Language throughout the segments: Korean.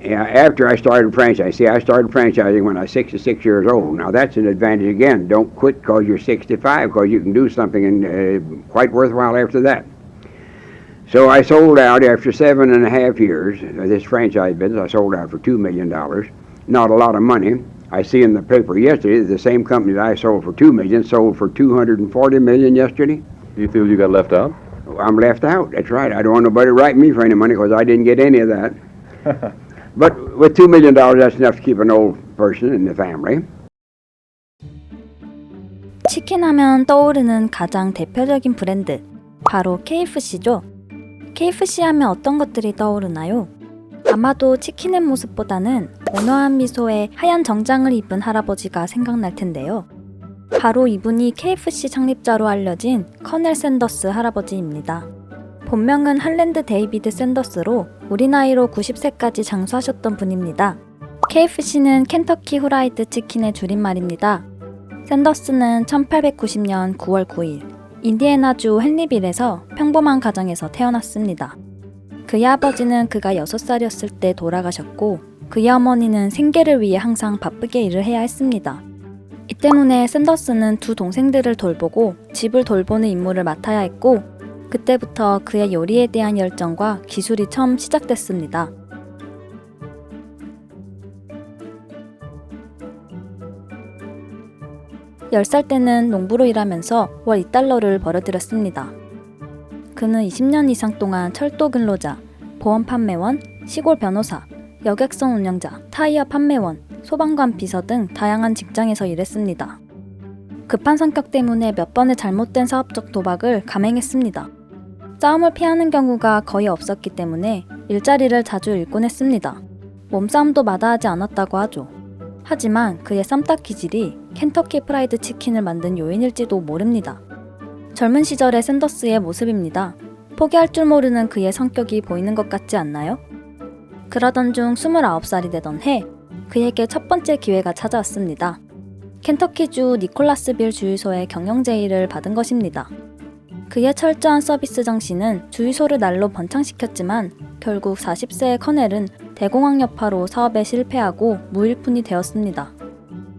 Yeah, after I started franchising. See, I started franchising when I was 66 years old. Now that's an advantage again. Don't quit because you're 65, because you can do something quite worthwhile after that. So I sold out after 7.5 years. This franchise business, I sold out for $2 million. Not a lot of money. I see in the paper yesterday the same company that I sold for $2 million sold for $240 million yesterday. Do you feel you got left out? I'm left out. That's right. I don't want nobody writing me for any money because I didn't get any of that. But with $2 million, that's enough to keep an old person in the family. 치킨 하면 떠오르는 가장 대표적인 브랜드, 바로 KFC죠. KFC 하면 어떤 것들이 떠오르나요? 아마도 치킨의 모습보다는 온화한 미소에 하얀 정장을 입은 할아버지가 생각날 텐데요. 바로 이분이 KFC 창립자로 알려진 커넬 샌더스 할아버지입니다. 본명은 할랜드 데이비드 샌더스로 우리 나이로 90세까지 장수하셨던 분입니다. KFC는 켄터키 후라이드 치킨의 줄임말입니다. 샌더스는 1890년 9월 9일 인디애나주 헨리빌에서 평범한 가정에서 태어났습니다. 그의 아버지는 그가 6살이었을 때 돌아가셨고 그의 어머니는 생계를 위해 항상 바쁘게 일을 해야 했습니다. 이 때문에 샌더스는 두 동생들을 돌보고 집을 돌보는 임무를 맡아야 했고 그때부터 그의 요리에 대한 열정과 기술이 처음 시작됐습니다. 열 살 때는 농부로 일하면서 월 $2를 벌어들였습니다. 그는 20년 이상 동안 철도 근로자, 보험 판매원, 시골 변호사, 여객선 운영자, 타이어 판매원, 소방관 비서 등 다양한 직장에서 일했습니다. 급한 성격 때문에 몇 번의 잘못된 사업적 도박을 감행했습니다. 싸움을 피하는 경우가 거의 없었기 때문에 일자리를 자주 잃곤 했습니다. 몸싸움도 마다하지 않았다고 하죠. 하지만 그의 쌈딱 기질이 켄터키 프라이드 치킨을 만든 요인일지도 모릅니다. 젊은 시절의 샌더스의 모습입니다. 포기할 줄 모르는 그의 성격이 보이는 것 같지 않나요? 그러던 중 29살이 되던 해, 그에게 첫 번째 기회가 찾아왔습니다. 켄터키주 니콜라스빌 주유소의 경영 제의를 받은 것입니다. 그의 철저한 서비스 정신은 주유소를 날로 번창시켰지만 결국 40세의 커넬은 대공황 여파로 사업에 실패하고 무일푼이 되었습니다.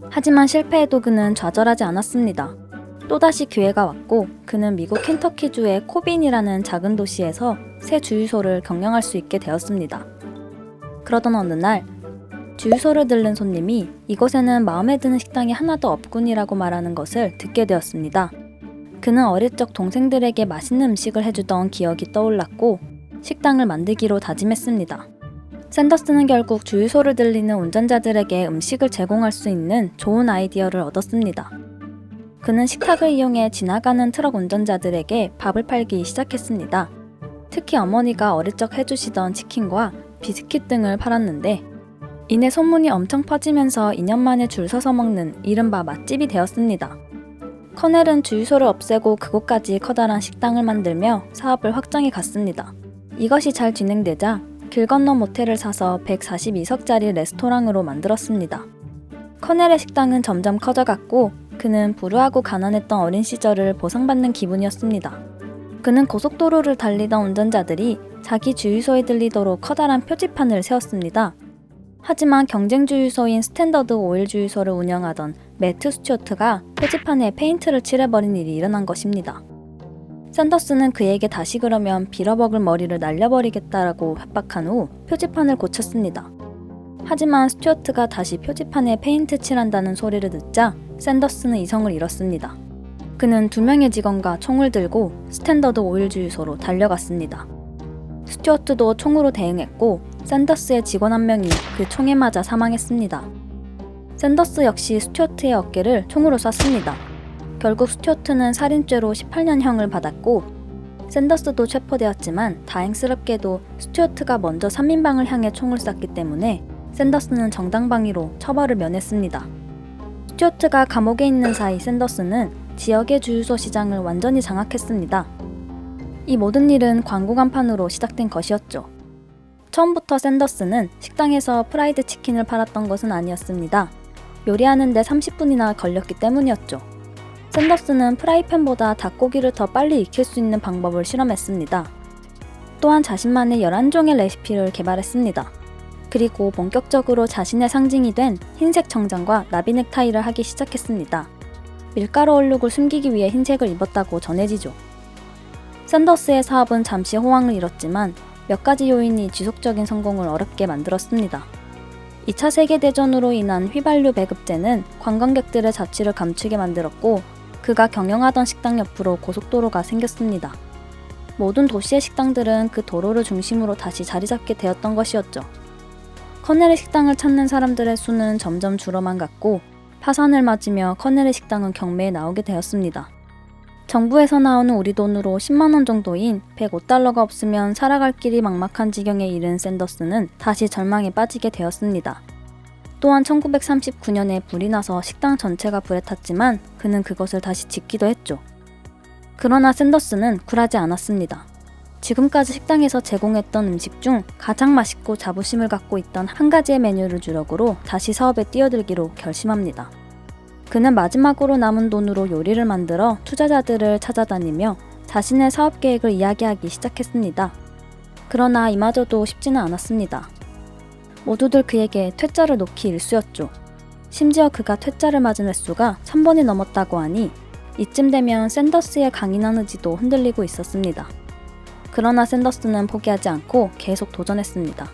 하지만 실패해도 그는 좌절하지 않았습니다. 또다시 기회가 왔고 그는 미국 켄터키주의 코빈이라는 작은 도시에서 새 주유소를 경영할 수 있게 되었습니다. 그러던 어느 날 주유소를 들른 손님이 이곳에는 마음에 드는 식당이 하나도 없군이라고 말하는 것을 듣게 되었습니다. 그는 어릴 적 동생들에게 맛있는 음식을 해주던 기억이 떠올랐고 식당을 만들기로 다짐했습니다. 샌더스는 결국 주유소를 들리는 운전자들에게 음식을 제공할 수 있는 좋은 아이디어를 얻었습니다. 그는 식탁을 이용해 지나가는 트럭 운전자들에게 밥을 팔기 시작했습니다. 특히 어머니가 어릴 적 해주시던 치킨과 비스킷 등을 팔았는데 이내 소문이 엄청 퍼지면서 2년 만에 줄 서서 먹는 이른바 맛집이 되었습니다. 커넬은 주유소를 없애고 그곳까지 커다란 식당을 만들며 사업을 확장해 갔습니다. 이것이 잘 진행되자 길 건너 모텔을 사서 142석짜리 레스토랑으로 만들었습니다. 커넬의 식당은 점점 커져갔고 그는 불우하고 가난했던 어린 시절을 보상받는 기분이었습니다. 그는 고속도로를 달리던 운전자들이 자기 주유소에 들리도록 커다란 표지판을 세웠습니다. 하지만 경쟁 주유소인 스탠더드 오일 주유소를 운영하던 매트 스튜어트가 표지판에 페인트를 칠해버린 일이 일어난 것입니다. 샌더스는 그에게 다시 그러면 빌어먹을 머리를 날려버리겠다라고 협박한 후 표지판을 고쳤습니다. 하지만 스튜어트가 다시 표지판에 페인트 칠한다는 소리를 듣자 샌더스는 이성을 잃었습니다. 그는 2명의 직원과 총을 들고 스탠더드 오일 주유소로 달려갔습니다. 스튜어트도 총으로 대응했고 샌더스의 직원 한 명이 그 총에 맞아 사망했습니다. 샌더스 역시 스튜어트의 어깨를 총으로 쐈습니다. 결국 스튜어트는 살인죄로 18년형을 받았고 샌더스도 체포되었지만 다행스럽게도 스튜어트가 먼저 3인방을 향해 총을 쐈기 때문에 샌더스는 정당방위로 처벌을 면했습니다. 스튜어트가 감옥에 있는 사이 샌더스는 지역의 주유소 시장을 완전히 장악했습니다. 이 모든 일은 광고 간판으로 시작된 것이었죠. 처음부터 샌더스는 식당에서 프라이드 치킨을 팔았던 것은 아니었습니다. 요리하는 데 30분이나 걸렸기 때문이었죠. 샌더스는 프라이팬보다 닭고기를 더 빨리 익힐 수 있는 방법을 실험했습니다. 또한 자신만의 11종의 레시피를 개발했습니다. 그리고 본격적으로 자신의 상징이 된 흰색 정장과 나비 넥타이를 하기 시작했습니다. 밀가루 얼룩을 숨기기 위해 흰색을 입었다고 전해지죠. 샌더스의 사업은 잠시 호황을 잃었지만 몇 가지 요인이 지속적인 성공을 어렵게 만들었습니다. 2차 세계대전으로 인한 휘발유 배급제는 관광객들의 자취를 감추게 만들었고 그가 경영하던 식당 옆으로 고속도로가 생겼습니다. 모든 도시의 식당들은 그 도로를 중심으로 다시 자리 잡게 되었던 것이었죠. 커넬의 식당을 찾는 사람들의 수는 점점 줄어만 갔고 파산을 맞으며 커넬의 식당은 경매에 나오게 되었습니다. 정부에서 나오는 우리 돈으로 10만 원 정도인 105달러가 없으면 살아갈 길이 막막한 지경에 이른 샌더스는 다시 절망에 빠지게 되었습니다. 또한 1939년에 불이 나서 식당 전체가 불에 탔지만 그는 그것을 다시 짓기도 했죠. 그러나 샌더스는 굴하지 않았습니다. 지금까지 식당에서 제공했던 음식 중 가장 맛있고 자부심을 갖고 있던 한 가지의 메뉴를 주력으로 다시 사업에 뛰어들기로 결심합니다. 그는 마지막으로 남은 돈으로 요리를 만들어 투자자들을 찾아다니며 자신의 사업 계획을 이야기하기 시작했습니다. 그러나 이마저도 쉽지는 않았습니다. 모두들 그에게 퇴짜를 놓기 일쑤였죠. 심지어 그가 퇴짜를 맞은 횟수가 1000번이 넘었다고 하니 이쯤 되면 샌더스의 강인한 의지도 흔들리고 있었습니다. 그러나 샌더스는 포기하지 않고 계속 도전했습니다.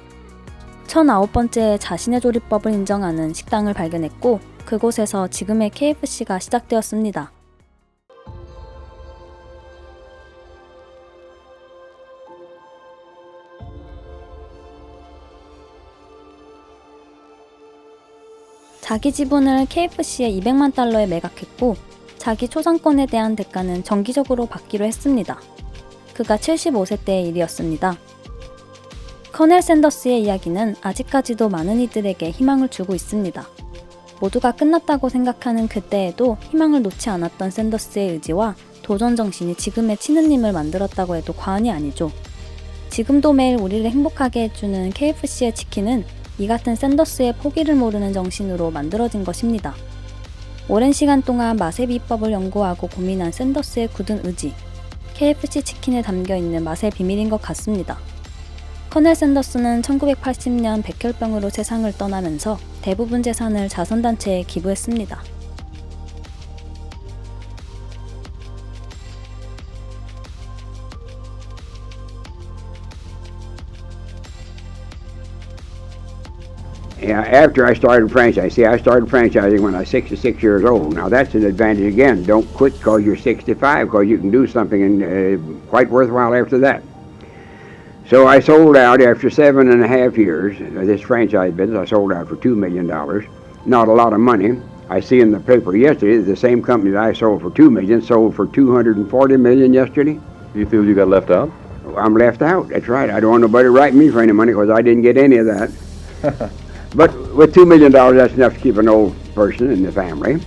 1009번째 자신의 조리법을 인정하는 식당을 발견했고 그곳에서 지금의 KFC가 시작되었습니다. 자기 지분을 KFC에 200만 달러에 매각했고 자기 초상권에 대한 대가는 정기적으로 받기로 했습니다. 그가 75세 때의 일이었습니다. 커넬 샌더스의 이야기는 아직까지도 많은 이들에게 희망을 주고 있습니다. 모두가 끝났다고 생각하는 그때에도 희망을 놓지 않았던 샌더스의 의지와 도전 정신이 지금의 치느님을 만들었다고 해도 과언이 아니죠. 지금도 매일 우리를 행복하게 해주는 KFC의 치킨은 이 같은 샌더스의 포기를 모르는 정신으로 만들어진 것입니다. 오랜 시간 동안 맛의 비법을 연구하고 고민한 샌더스의 굳은 의지, KFC 치킨에 담겨있는 맛의 비밀인 것 같습니다. 커넬 샌더스는 1980년 백혈병으로 세상을 떠나면서 대부분 재산을 자선단체에 기부했습니다. Yeah, after I started franchising, see, I started franchising when I was 66 years old. Now that's an advantage again. Don't quit because you're 65, because you can do something quite worthwhile after that. So I sold out after 7.5 years. This franchise business, I sold out for $2 million. Not a lot of money. I see in the paper yesterday the same company that I sold for $2 million sold for $240 million yesterday. Do you feel you got left out? I'm left out. That's right. I don't want nobody writing me for any money because I didn't get any of that. But with $2 million, that's enough to keep an old person in the family.